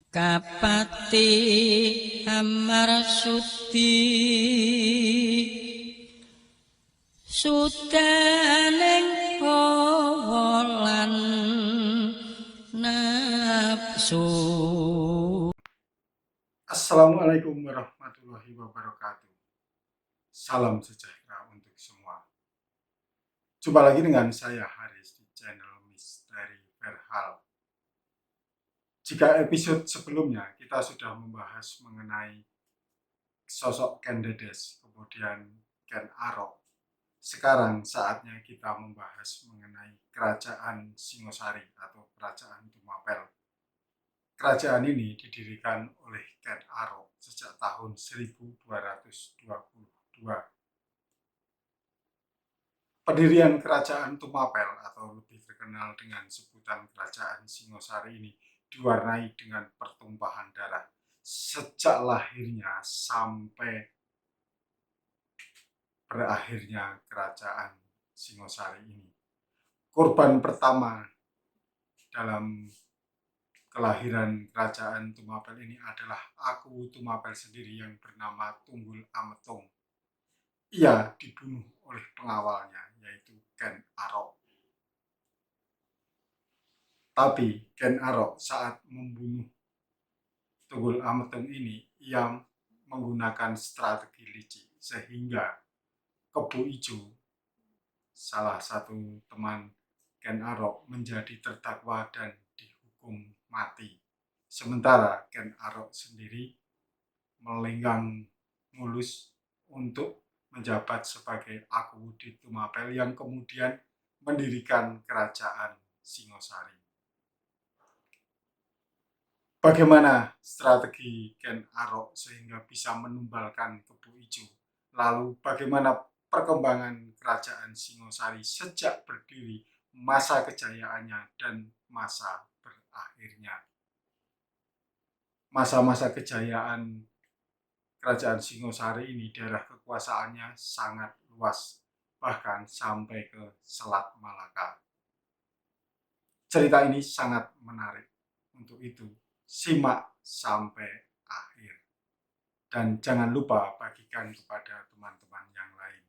Kapati Amarasudi sudaning hawa lan nafsu. Assalamualaikum warahmatullahi wabarakatuh. Salam sejahtera untuk semua. Jumpa lagi dengan saya Haris di channel Misteri Verhal. Jika episode sebelumnya kita sudah membahas mengenai sosok Ken Dedes, kemudian Ken Arok, sekarang saatnya kita membahas mengenai kerajaan Singosari atau kerajaan Tumapel. Kerajaan ini didirikan oleh Ken Arok sejak tahun 1222. Pendirian kerajaan Tumapel atau lebih terkenal dengan sebutan kerajaan Singosari ini diwarnai dengan pertumpahan darah sejak lahirnya sampai berakhirnya kerajaan Singosari ini. Korban pertama dalam kelahiran kerajaan Tumapel ini adalah Aku Tumapel sendiri yang bernama Tunggul Ametung. Ia dibunuh oleh pengawalnya, yaitu Ken Arok. Tapi Ken Arok saat membunuh Tunggul Ametung ini, ia menggunakan strategi licik sehingga Kebo Ijo, salah satu teman Ken Arok, menjadi terdakwa dan dihukum mati. Sementara Ken Arok sendiri melenggang mulus untuk menjabat sebagai Aku di Tumapel yang kemudian mendirikan kerajaan Singosari. Bagaimana strategi Ken Arok sehingga bisa menumbalkan Kebo Ijo? Lalu bagaimana perkembangan kerajaan Singosari sejak berdiri, masa kejayaannya dan masa berakhirnya? Masa-masa kejayaan kerajaan Singosari ini, daerah kekuasaannya sangat luas, bahkan sampai ke Selat Malaka. Cerita ini sangat menarik, untuk itu simak sampai akhir. Dan jangan lupa bagikan kepada teman-teman yang lain.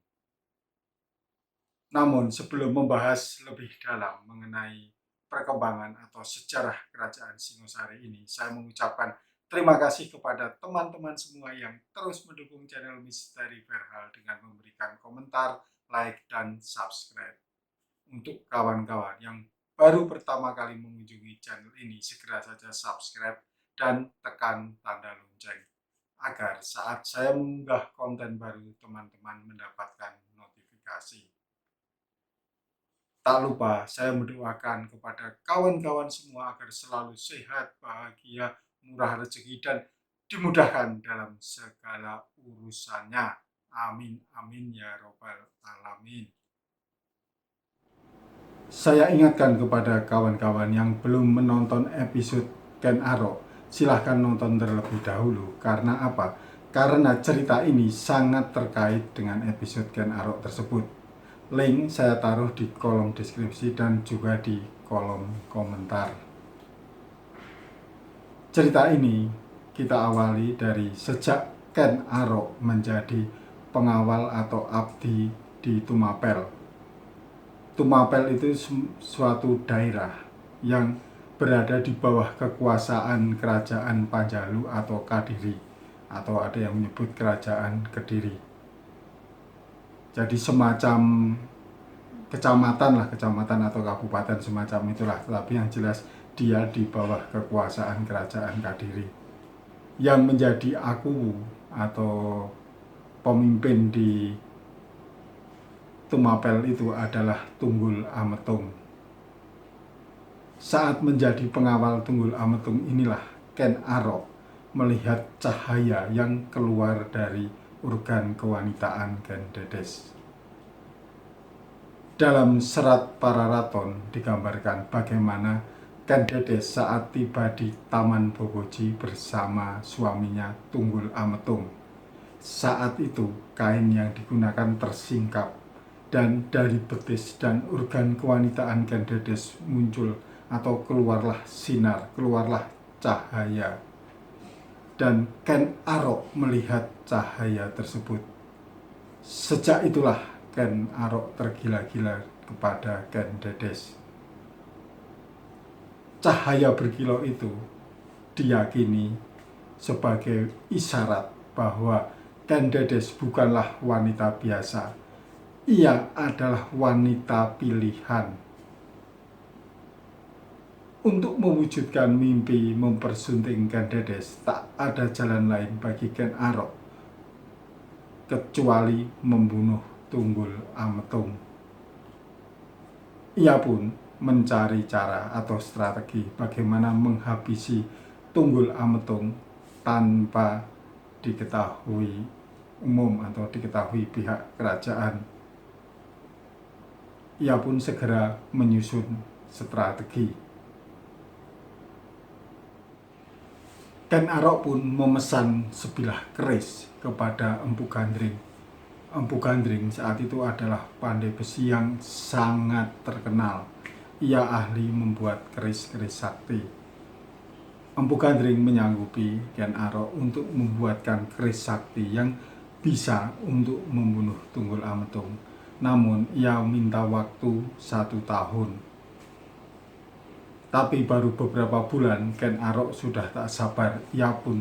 Namun sebelum membahas lebih dalam mengenai perkembangan atau sejarah kerajaan Singosari ini, saya mengucapkan terima kasih kepada teman-teman semua yang terus mendukung channel Misteri Verhal dengan memberikan komentar, like, dan subscribe. Untuk kawan-kawan yang baru pertama kali mengunjungi channel ini, segera saja subscribe dan tekan tanda lonceng agar saat saya mengunggah konten baru, teman-teman mendapatkan notifikasi. Tak lupa saya mendoakan kepada kawan-kawan semua agar selalu sehat, bahagia, murah rezeki, dan dimudahkan dalam segala urusannya. Amin, amin ya robbal alamin. Saya ingatkan kepada kawan-kawan yang belum menonton episode Ken Arok, silahkan nonton terlebih dahulu. Karena apa? Karena cerita ini sangat terkait dengan episode Ken Arok tersebut. Link saya taruh di kolom deskripsi dan juga di kolom komentar. Cerita ini kita awali dari sejak Ken Arok menjadi pengawal atau abdi di Tumapel. Tumapel itu suatu daerah yang berada di bawah kekuasaan kerajaan Panjalu atau Kadiri, atau ada yang menyebut kerajaan Kediri. Jadi semacam kecamatan atau kabupaten semacam itulah, tetapi yang jelas dia di bawah kekuasaan kerajaan Kadiri. Yang menjadi aku atau pemimpin di Tumapel itu adalah Tunggul Ametung. Saat menjadi pengawal Tunggul Ametung inilah Ken Arok melihat cahaya yang keluar dari organ kewanitaan Ken Dedes. Dalam serat Pararaton digambarkan bagaimana Ken Dedes saat tiba di Taman Boboji bersama suaminya Tunggul Ametung. Saat itu kain yang digunakan tersingkap dan dari betis dan organ kewanitaan Ken Dedes muncul atau keluarlah sinar, keluarlah cahaya dan Ken Arok melihat cahaya tersebut. Sejak itulah Ken Arok tergila-gila kepada Ken Dedes. Cahaya berkilau itu diyakini sebagai isyarat bahwa Ken Dedes bukanlah wanita biasa. Ia adalah wanita pilihan. Untuk mewujudkan mimpi mempersunting Ken Dedes, tak ada jalan lain bagi Ken Arok kecuali membunuh Tunggul Ametung. Ia pun mencari cara atau strategi bagaimana menghabisi Tunggul Ametung tanpa diketahui umum atau diketahui pihak kerajaan. Ia pun segera menyusun strategi. Ken Arok pun memesan sebilah keris kepada Empu Gandring. Empu Gandring saat itu adalah pandai besi yang sangat terkenal. Ia ahli membuat keris-keris sakti. Empu Gandring menyanggupi Ken Arok untuk membuatkan keris sakti yang bisa untuk membunuh Tunggul Ametung. Namun ia minta waktu 1 tahun. Tapi baru beberapa bulan Ken Arok sudah tak sabar. Ia pun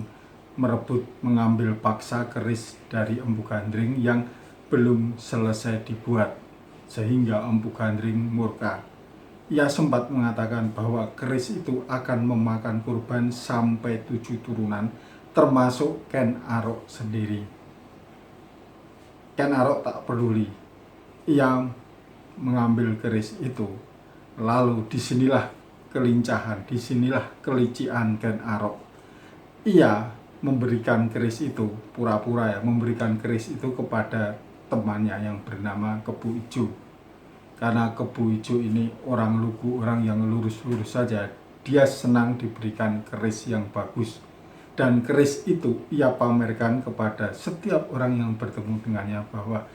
merebut mengambil paksa keris dari Empu Gandring yang belum selesai dibuat, sehingga Empu Gandring murka. Ia sempat mengatakan bahwa keris itu akan memakan korban sampai 7 turunan, termasuk Ken Arok sendiri. Ken Arok tak peduli. Ia mengambil keris itu. Lalu disinilah kelincahan, disinilah kelicikan Ken Arok. Ia memberikan keris itu, pura-pura memberikan keris itu kepada temannya yang bernama Kebu Ijo. Karena Kebu Ijo ini orang lugu, orang yang lurus-lurus saja, dia senang diberikan keris yang bagus. Dan keris itu ia pamerkan kepada setiap orang yang bertemu dengannya bahwa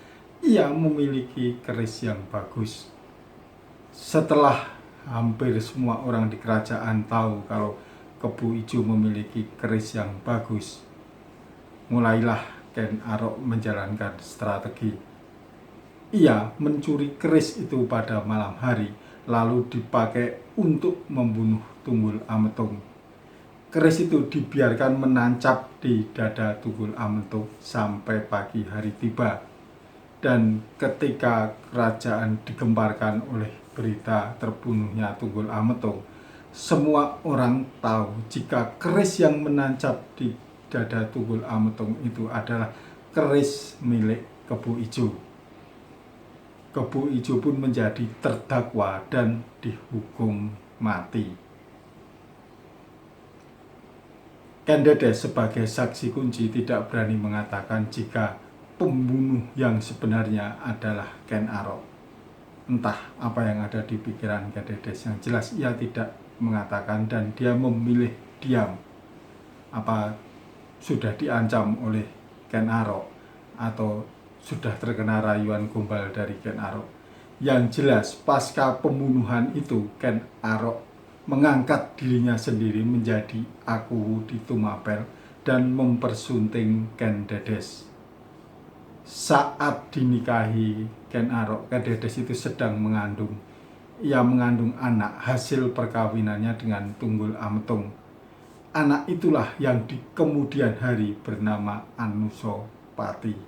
ia memiliki keris yang bagus. Setelah hampir semua orang di kerajaan tahu kalau Kebu Ijo memiliki keris yang bagus, mulailah Ken Arok menjalankan strategi. Ia mencuri keris itu pada malam hari, lalu dipakai untuk membunuh Tunggul Ametung. Keris itu dibiarkan menancap di dada Tunggul Ametung sampai pagi hari tiba. Dan ketika kerajaan digemparkan oleh berita terbunuhnya Tunggul Ametung, semua orang tahu jika keris yang menancap di dada Tunggul Ametung itu adalah keris milik Kebu Ijo. Kebu Ijo pun menjadi terdakwa dan dihukum mati. Ken Dedes sebagai saksi kunci tidak berani mengatakan jika pembunuh yang sebenarnya adalah Ken Arok. Entah apa yang ada di pikiran Ken Dedes, yang jelas ia tidak mengatakan dan dia memilih diam. Apa sudah diancam oleh Ken Arok atau sudah terkena rayuan gombal dari Ken Arok? Yang jelas pasca pembunuhan itu Ken Arok mengangkat dirinya sendiri menjadi Akuwu di Tumapel dan mempersunting Ken Dedes. Saat dinikahi Ken Arok, Ken Dedes itu sedang mengandung. Ia mengandung anak hasil perkawinannya dengan Tunggul Ametung. Anak itulah yang di kemudian hari bernama Anusapati.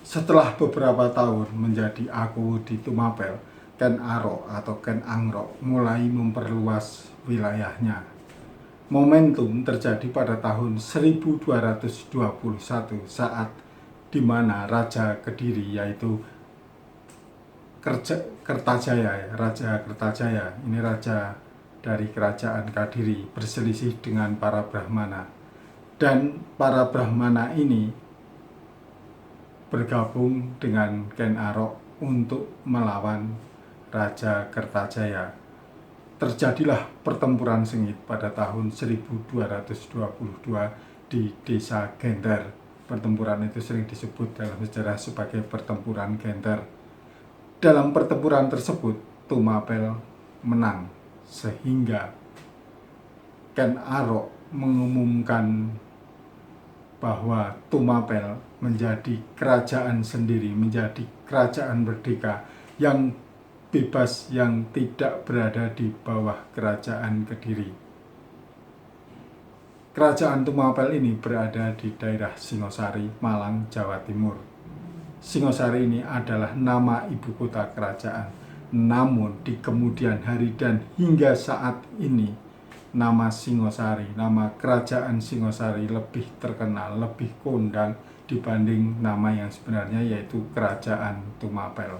Setelah beberapa tahun menjadi Akuwu di Tumapel, Ken Arok atau Ken Angrok mulai memperluas wilayahnya. Momentum terjadi pada tahun 1221 saat di mana Raja Kediri, yaitu Kertajaya, Raja Kertajaya, ini raja dari kerajaan Kadiri, berselisih dengan para Brahmana. Dan para Brahmana ini bergabung dengan Ken Arok untuk melawan Raja Kertajaya. Terjadilah pertempuran sengit pada tahun 1222 di desa Genter. Pertempuran itu sering disebut dalam sejarah sebagai pertempuran Genter. Dalam pertempuran tersebut Tumapel menang, sehingga Ken Arok mengumumkan bahwa Tumapel menjadi kerajaan sendiri, menjadi kerajaan merdeka yang bebas, yang tidak berada di bawah kerajaan Kediri. Kerajaan Tumapel ini berada di daerah Singosari, Malang, Jawa Timur. Singosari ini adalah nama ibu kota kerajaan. Namun di kemudian hari dan hingga saat ini, nama Singosari, nama kerajaan Singosari lebih terkenal, lebih kondang dibanding nama yang sebenarnya, yaitu Kerajaan Tumapel.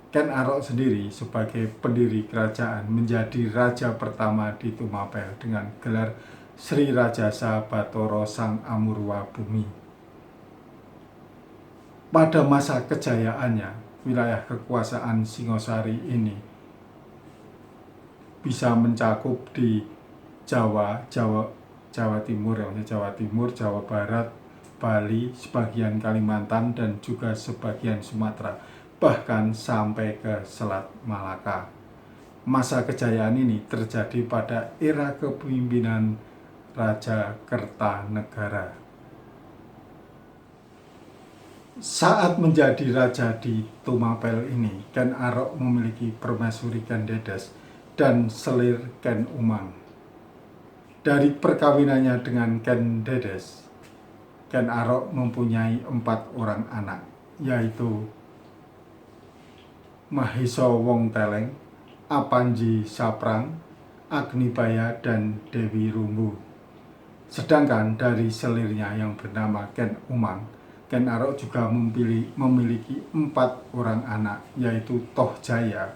Ken Arok sendiri sebagai pendiri kerajaan menjadi raja pertama di Tumapel dengan gelar Sri Rajasa Batara Sang Amurwa Bumi. Pada masa kejayaannya, wilayah kekuasaan Singosari ini bisa mencakup di Jawa Timur, Jawa Barat, Bali, sebagian Kalimantan, dan juga sebagian Sumatera, bahkan sampai ke Selat Malaka. Masa kejayaan ini terjadi pada era kepemimpinan Raja Kertanegara. Saat menjadi raja di Tumapel ini, Ken Arok memiliki permaisuri Ken Dedes dan selir Ken Umang. Dari perkawinannya dengan Ken Dedes, Ken Arok mempunyai 4 orang anak, yaitu Maheso Wong Teleng, Apanji Saprang, Agnibaya, dan Dewi Rumbu. Sedangkan dari selirnya yang bernama Ken Umang, Ken Arok juga memiliki 4 orang anak, yaitu Toh Jaya,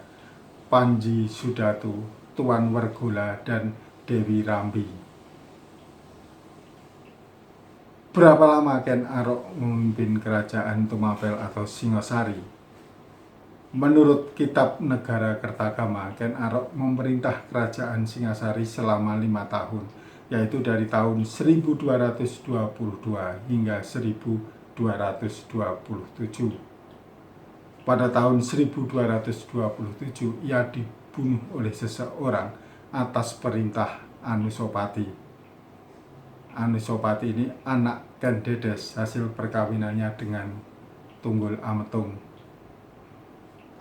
Panji Sudatu, Tuan Wergola, dan Dewi Rambi. Berapa lama Ken Arok memimpin kerajaan Tumapel atau Singosari? Menurut Kitab Negara Kertagama, Ken Arok memerintah kerajaan Singosari selama 5 tahun, yaitu dari tahun 1222 hingga 1227. Pada tahun 1227, ia dibunuh oleh seseorang atas perintah Anusapati. Anusapati ini anak Ken Dedes, hasil perkawinannya dengan Tunggul Ametung.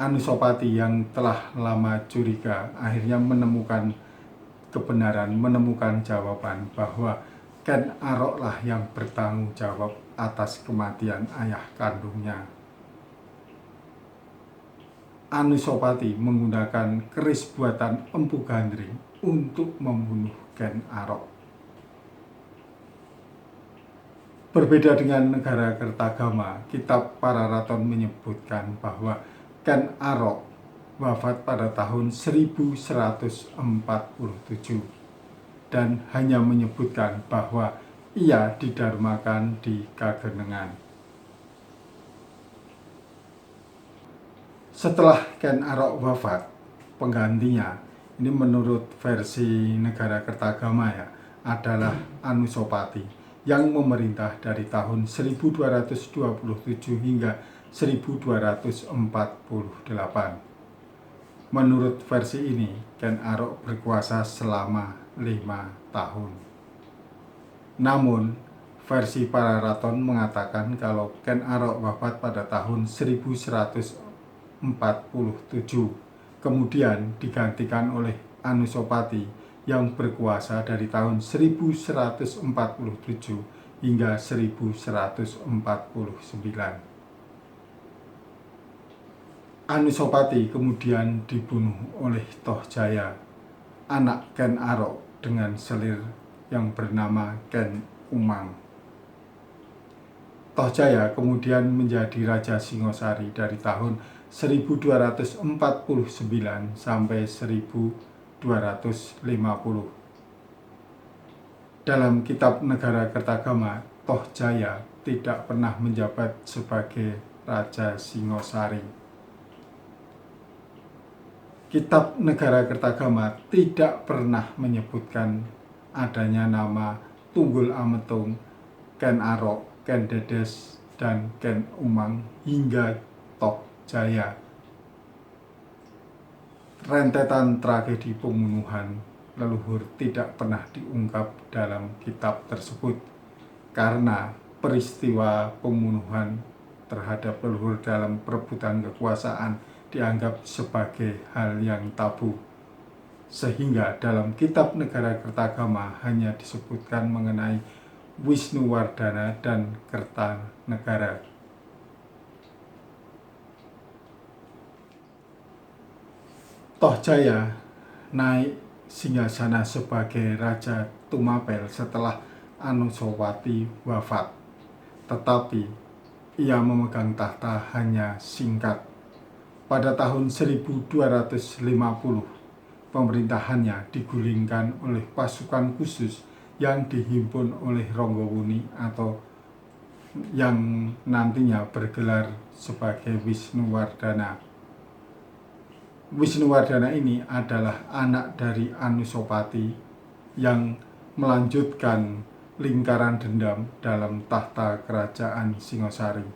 Anusapati yang telah lama curiga akhirnya menemukan kebenaran, menemukan jawaban bahwa Ken Arok lah yang bertanggung jawab atas kematian ayah kandungnya. Anusapati menggunakan keris buatan Empu Gandring untuk membunuh Ken Arok. Berbeda dengan negara Kertagama, Kitab Pararaton menyebutkan bahwa Ken Arok wafat pada tahun 1147 dan hanya menyebutkan bahwa ia didarmakan di Kagenengan. Setelah Ken Arok wafat, penggantinya, ini menurut versi negara Kertagama ya, adalah Anusapati yang memerintah dari tahun 1227 hingga 1248. Menurut versi ini, Ken Arok berkuasa selama 5 tahun. Namun, versi Pararaton mengatakan kalau Ken Arok wafat pada tahun 1147, kemudian digantikan oleh Anusapati yang berkuasa dari tahun 1147 hingga 1149. Anusapati kemudian dibunuh oleh Toh Jaya, anak Ken Arok, dengan selir yang bernama Ken Umang. Toh Jaya kemudian menjadi Raja Singosari dari tahun 1249 sampai 1250. Dalam Kitab Negara Kertagama, Toh Jaya tidak pernah menjabat sebagai Raja Singosari. Kitab Negara Kertagama tidak pernah menyebutkan adanya nama Tunggul Ametung, Ken Arok, Ken Dedes, dan Ken Umang hingga Toh Jaya. Rentetan tragedi pembunuhan leluhur tidak pernah diungkap dalam kitab tersebut karena peristiwa pembunuhan terhadap leluhur dalam perebutan kekuasaan dianggap sebagai hal yang tabu. Sehingga dalam kitab Negara Kertagama hanya disebutkan mengenai Wisnuwardana dan Kertanegara. Tohjaya naik singgasana sebagai Raja Tumapel setelah Anusawati wafat, tetapi ia memegang tahta hanya singkat. Pada tahun 1250, pemerintahannya digulingkan oleh pasukan khusus yang dihimpun oleh Ronggowuni atau yang nantinya bergelar sebagai Wisnuwardana. Wisnuwardana ini adalah anak dari Anusapati yang melanjutkan lingkaran dendam dalam tahta kerajaan Singosari.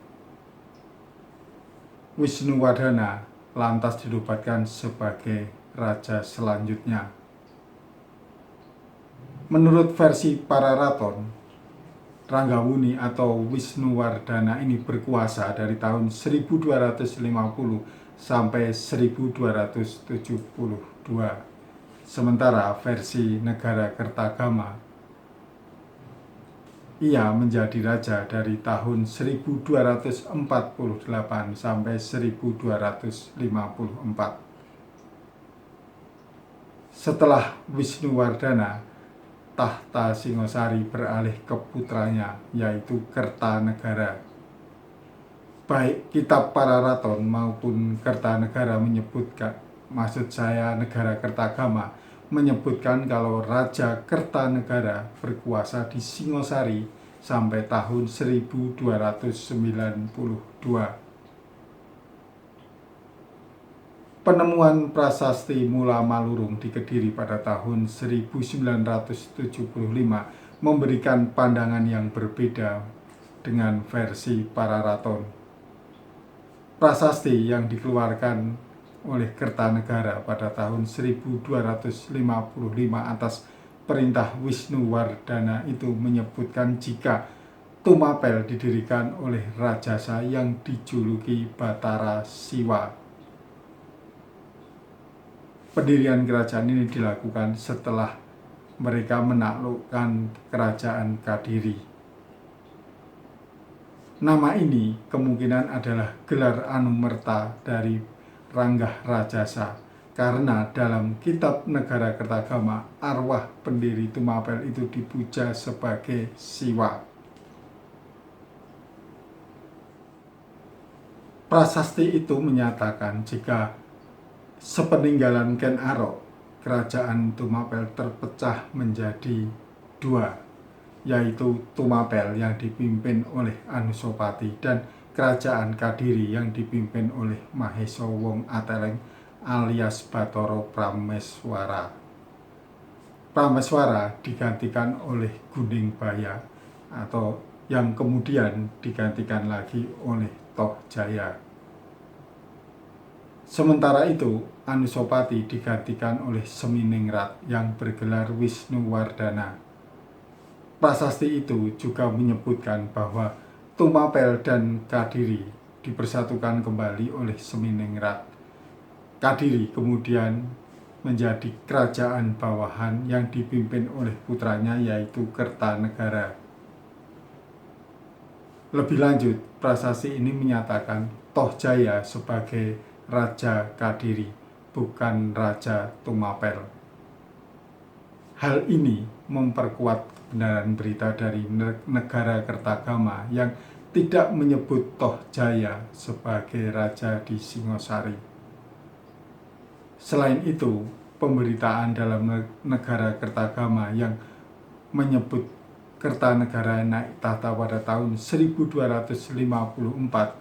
Wisnuwardana lantas dinobatkan sebagai raja selanjutnya. Menurut versi Pararaton, Ranggawuni atau Wisnuwardana ini berkuasa dari tahun 1250 sampai 1272. Sementara versi Negara Kertagama, ia menjadi raja dari tahun 1248 sampai 1254. Setelah Wisnuwardana, tahta Singosari beralih ke putranya, yaitu Kertanegara. Baik kitab Pararaton maupun Kertanegara menyebutkan, Negara Kertagama menyebutkan kalau Raja Kertanegara berkuasa di Singosari sampai tahun 1292. Penemuan prasasti Mula Malurung di Kediri pada tahun 1975 memberikan pandangan yang berbeda dengan versi Pararaton. Prasasti yang dikeluarkan oleh Kertanegara pada tahun 1255 atas perintah Wisnuwardana itu menyebutkan jika Tumapel didirikan oleh Rajasa yang dijuluki Batara Siwa. Pendirian kerajaan ini dilakukan setelah mereka menaklukkan kerajaan Kadiri. Nama ini kemungkinan adalah gelar anumerta dari Ranggah Rajasa, karena dalam kitab Negara Kertagama arwah pendiri Tumapel itu dipuja sebagai Siwa. Prasasti itu menyatakan jika sepeninggalan Ken Arok, kerajaan Tumapel terpecah menjadi dua, yaitu Tumapel yang dipimpin oleh Anusapati dan kerajaan Kadiri yang dipimpin oleh Mahesa Wong Ateleng alias Bathara Prameswara. Prameswara digantikan oleh Gunningbaya atau yang kemudian digantikan lagi oleh Tohjaya. Sementara itu, Anusapati digantikan oleh Seminingrat yang bergelar Wisnuwardana. Prasasti itu juga menyebutkan bahwa Tumapel dan Kadiri dipersatukan kembali oleh Seminingrat. Kadiri kemudian menjadi kerajaan bawahan yang dipimpin oleh putranya yaitu Kertanegara. Lebih lanjut, prasasti ini menyatakan Tohjaya sebagai Raja Kadiri, bukan Raja Tumapel. Hal ini memperkuat kebenaran berita dari Negara Kertagama yang tidak menyebut Tohjaya sebagai raja di Singosari. Selain itu, pemberitaan dalam Negara Kertagama yang menyebut Kertanegara naik tahta pada tahun 1254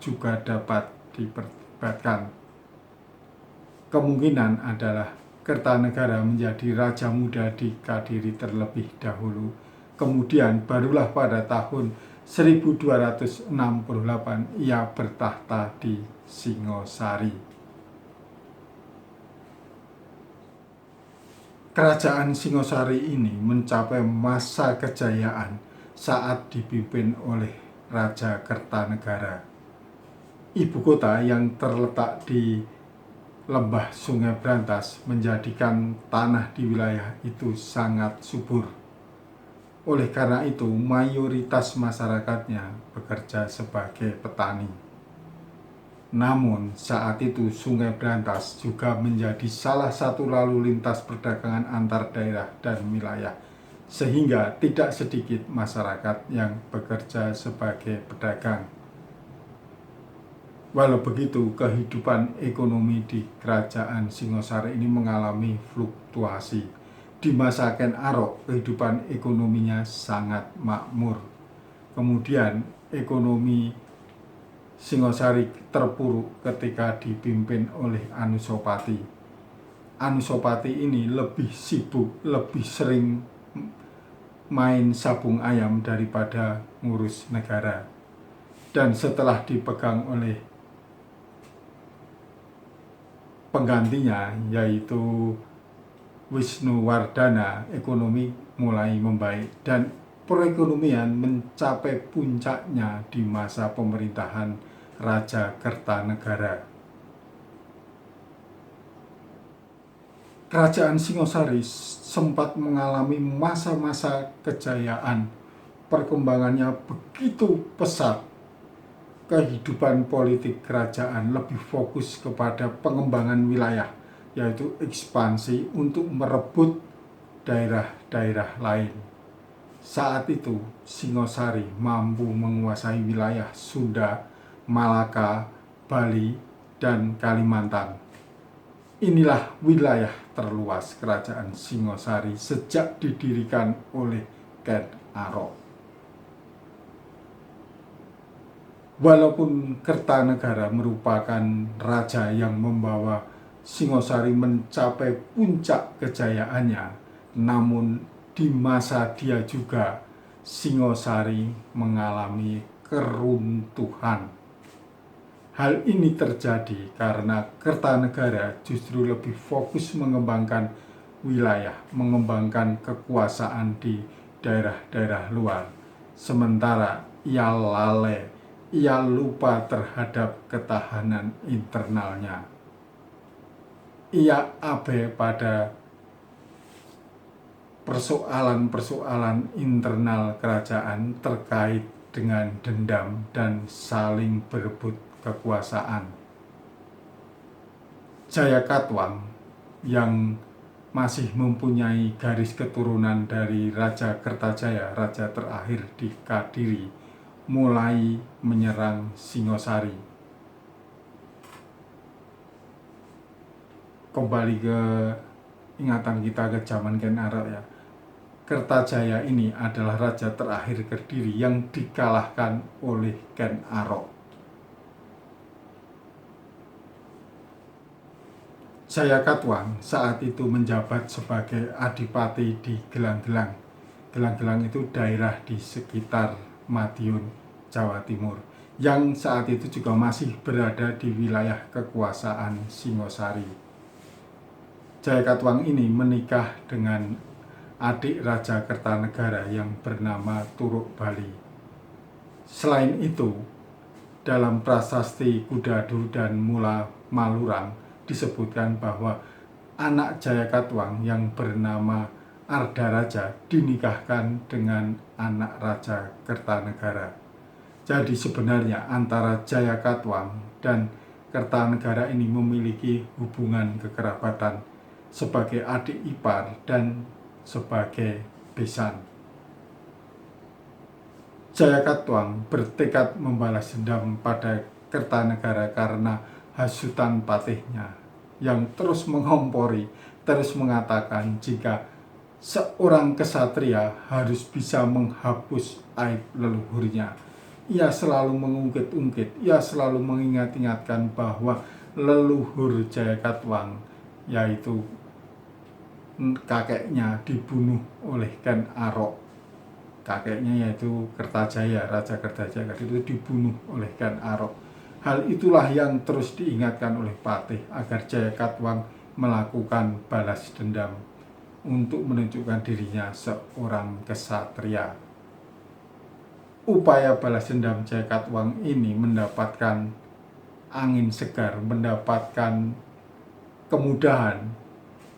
juga dapat diperdebatkan. Kemungkinan adalah Kertanegara menjadi raja muda di Kadiri terlebih dahulu. Kemudian barulah pada tahun 1268 ia bertahta di Singosari. Kerajaan Singosari ini mencapai masa kejayaan saat dipimpin oleh Raja Kertanegara. Ibu kota yang terletak di lembah Sungai Brantas menjadikan tanah di wilayah itu sangat subur. Oleh karena itu, mayoritas masyarakatnya bekerja sebagai petani. Namun, saat itu Sungai Brantas juga menjadi salah satu lalu lintas perdagangan antar daerah dan wilayah, sehingga tidak sedikit masyarakat yang bekerja sebagai pedagang. Walau begitu, kehidupan ekonomi di Kerajaan Singosari ini mengalami fluktuasi. Di masa Ken Arok, kehidupan ekonominya sangat makmur. Kemudian, ekonomi Singosari terpuruk ketika dipimpin oleh Anusapati. Anusapati ini lebih sibuk, lebih sering main sabung ayam daripada ngurus negara. Dan setelah dipegang oleh penggantinya, yaitu Wisnuwardana, ekonomi mulai membaik dan perekonomian mencapai puncaknya di masa pemerintahan Raja Kertanegara. Kerajaan Singosari sempat mengalami masa-masa kejayaan. Perkembangannya begitu pesat. Kehidupan politik kerajaan lebih fokus kepada pengembangan wilayah, yaitu ekspansi untuk merebut daerah-daerah lain. Saat itu, Singosari mampu menguasai wilayah Sunda, Malaka, Bali, dan Kalimantan. Inilah wilayah terluas Kerajaan Singosari sejak didirikan oleh Ken Arok. Walaupun Kertanegara merupakan raja yang membawa Singosari mencapai puncak kejayaannya, namun di masa dia juga Singosari mengalami keruntuhan. Hal ini terjadi karena Kertanegara justru lebih fokus mengembangkan wilayah, mengembangkan kekuasaan di daerah-daerah luar. Sementara ia lalai, ia lupa terhadap ketahanan internalnya. Ia abai pada persoalan-persoalan internal kerajaan terkait dengan dendam dan saling berebut kekuasaan. Jayakatwang yang masih mempunyai garis keturunan dari Raja Kertajaya, raja terakhir di Kadiri, mulai menyerang Singosari. Kembali ke ingatan kita ke zaman Ken Arok ya. Kertajaya ini adalah raja terakhir Kediri yang dikalahkan oleh Ken Arok. Jayakatwang saat itu menjabat sebagai adipati di Gelang-Gelang. Gelang-Gelang itu daerah di sekitar Madiun, Jawa Timur, yang saat itu juga masih berada di wilayah kekuasaan Singosari. Jayakatwang ini menikah dengan adik Raja Kertanegara yang bernama Turuk Bali. Selain itu, dalam prasasti Kudadu dan Mula Malurang disebutkan bahwa anak Jayakatwang yang bernama Ardaraja dinikahkan dengan anak Raja Kertanegara. Jadi sebenarnya antara Jayakatwang dan Kertanegara ini memiliki hubungan kekerabatan sebagai adik ipar dan sebagai besan. Jayakatwang bertekad membalas dendam pada Kertanegara karena hasutan patihnya yang terus mengompori, terus mengatakan jika seorang kesatria harus bisa menghapus aib leluhurnya. Ia selalu mengungkit-ungkit, ia selalu mengingat-ingatkan bahwa leluhur Jayakatwang, yaitu kakeknya, dibunuh oleh Ken Arok. Kakeknya yaitu Kertajaya, Raja Kertajaya itu dibunuh oleh Ken Arok. Hal itulah yang terus diingatkan oleh Patih agar Jayakatwang melakukan balas dendam. untuk menunjukkan dirinya seorang kesatria. Upaya balas dendam Jakatwang ini mendapatkan angin segar, mendapatkan kemudahan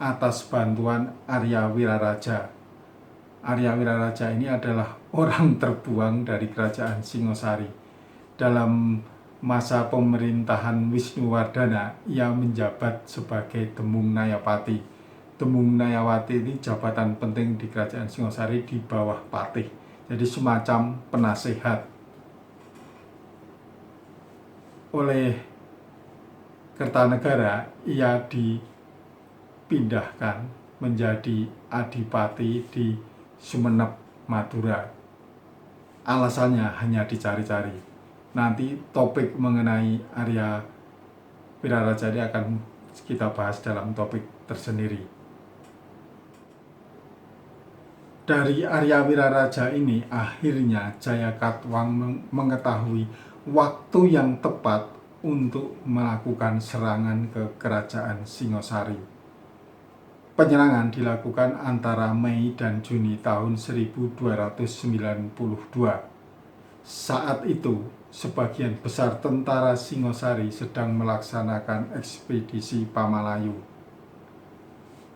atas bantuan Arya Wiraraja. Arya Wiraraja ini adalah orang terbuang dari kerajaan Singosari. Dalam masa pemerintahan Wisnuwardana, ia menjabat sebagai Demung Nayapati. Demung Nayapati ini jabatan penting di kerajaan Singosari di bawah patih. Jadi semacam penasehat. Oleh Kertanegara, ia dipindahkan menjadi adipati di Sumenep, Madura. Alasannya hanya dicari-cari. Nanti topik mengenai Arya Wiraraja ini akan kita bahas dalam topik tersendiri. Dari Arya Wiraraja ini akhirnya Jakatwang mengetahui waktu yang tepat untuk melakukan serangan ke kerajaan Singosari. Penyerangan dilakukan antara Mei dan Juni tahun 1292. Saat itu, sebagian besar tentara Singosari sedang melaksanakan ekspedisi Pamalayu.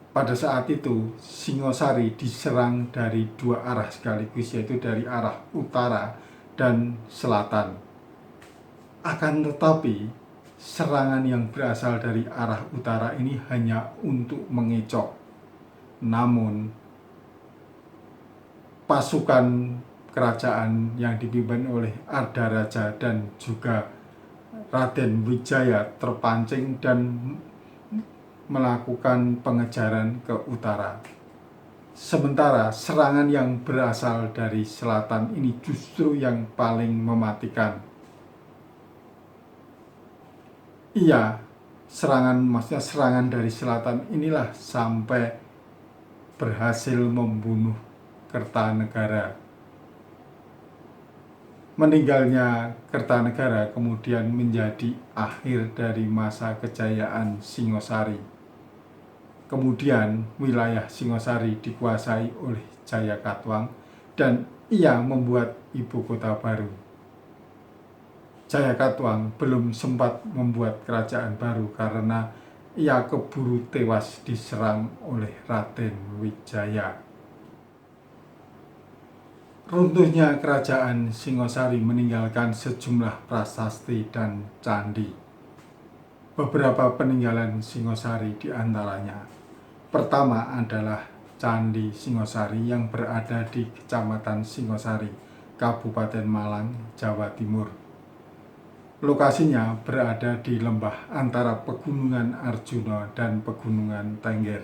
Pada saat itu, Singosari diserang dari dua arah sekaligus, yaitu dari arah utara dan selatan. Akan tetapi, serangan yang berasal dari arah utara ini hanya untuk mengecoh. Namun, pasukan kerajaan yang dipimpin oleh Ardaraja dan juga Raden Wijaya terpancing dan melakukan pengejaran ke utara. Sementara serangan yang berasal dari selatan ini justru yang paling mematikan. Serangan dari selatan inilah sampai berhasil membunuh Kertanegara. Meninggalnya Kertanegara kemudian menjadi akhir dari masa kejayaan Singosari. Kemudian wilayah Singosari dikuasai oleh Jakatwang dan ia membuat ibu kota baru. Jakatwang belum sempat membuat kerajaan baru karena ia keburu tewas diserang oleh Raden Wijaya. Runtuhnya kerajaan Singosari meninggalkan sejumlah prasasti dan candi. Beberapa peninggalan Singosari diantaranya. Pertama adalah Candi Singosari yang berada di Kecamatan Singosari, Kabupaten Malang, Jawa Timur. Lokasinya berada di lembah antara Pegunungan Arjuna dan Pegunungan Tengger.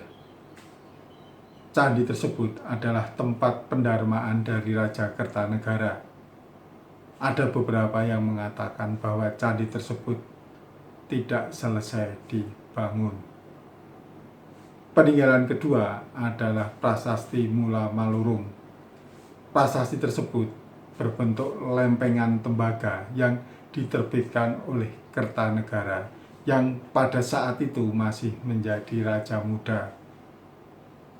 Candi tersebut adalah tempat pendarmaan dari Raja Kertanegara. Ada beberapa yang mengatakan bahwa candi tersebut tidak selesai dibangun. Peninggalan kedua adalah Prasasti Mula Malurung. Prasasti tersebut berbentuk lempengan tembaga yang diterbitkan oleh Kertanegara yang pada saat itu masih menjadi raja muda.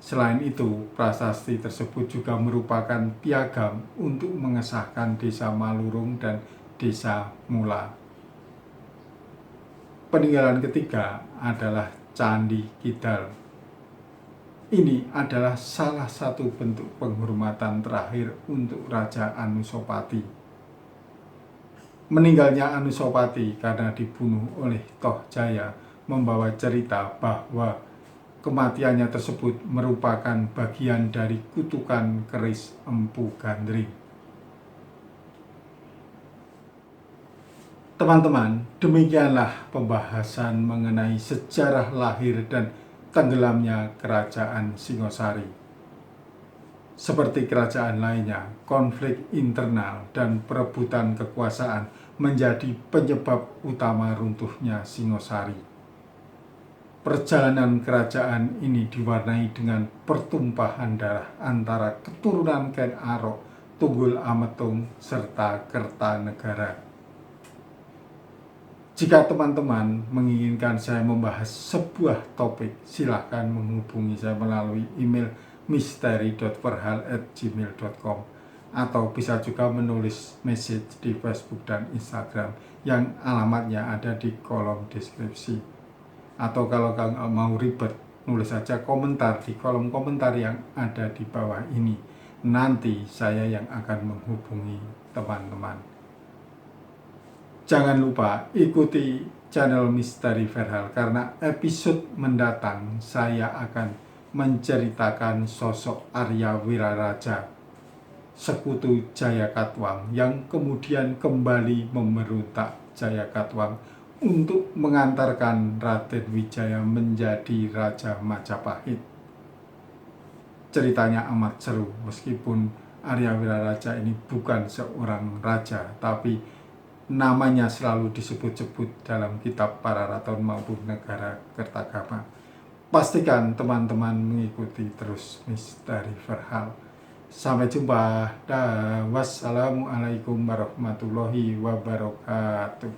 Selain itu, prasasti tersebut juga merupakan piagam untuk mengesahkan Desa Malurung dan Desa Mula. Peninggalan ketiga adalah Candi Kidal. Ini adalah salah satu bentuk penghormatan terakhir untuk Raja Anusapati. Meninggalnya Anusapati karena dibunuh oleh Tohjaya membawa cerita bahwa kematiannya tersebut merupakan bagian dari kutukan keris Empu Gandring. Teman-teman, demikianlah pembahasan mengenai sejarah lahir dan tenggelamnya kerajaan Singosari. Seperti kerajaan lainnya, konflik internal dan perebutan kekuasaan menjadi penyebab utama runtuhnya Singosari. Perjalanan kerajaan ini diwarnai dengan pertumpahan darah antara keturunan Ken Arok, Tunggul Ametung, serta Kertanegara. Jika teman-teman menginginkan saya membahas sebuah topik, silahkan menghubungi saya melalui email misteri.perhal@gmail.com atau bisa juga menulis message di Facebook dan Instagram yang alamatnya ada di kolom deskripsi. Atau kalau nggak mau ribet, nulis saja komentar di kolom komentar yang ada di bawah ini. Nanti saya yang akan menghubungi teman-teman. Jangan lupa ikuti channel Misteri Verhal karena episode mendatang saya akan menceritakan sosok Arya Wiraraja, sekutu Jayakatwang yang kemudian kembali memberontak Jayakatwang untuk mengantarkan Raden Wijaya menjadi Raja Majapahit. Ceritanya amat seru meskipun Arya Wiraraja ini bukan seorang raja, tapi namanya selalu disebut-sebut dalam kitab Pararaton maupun Negara Kertagama. Pastikan teman-teman mengikuti terus Misteri Verhal. Sampai jumpa. Wassalamualaikum warahmatullahi wabarakatuh.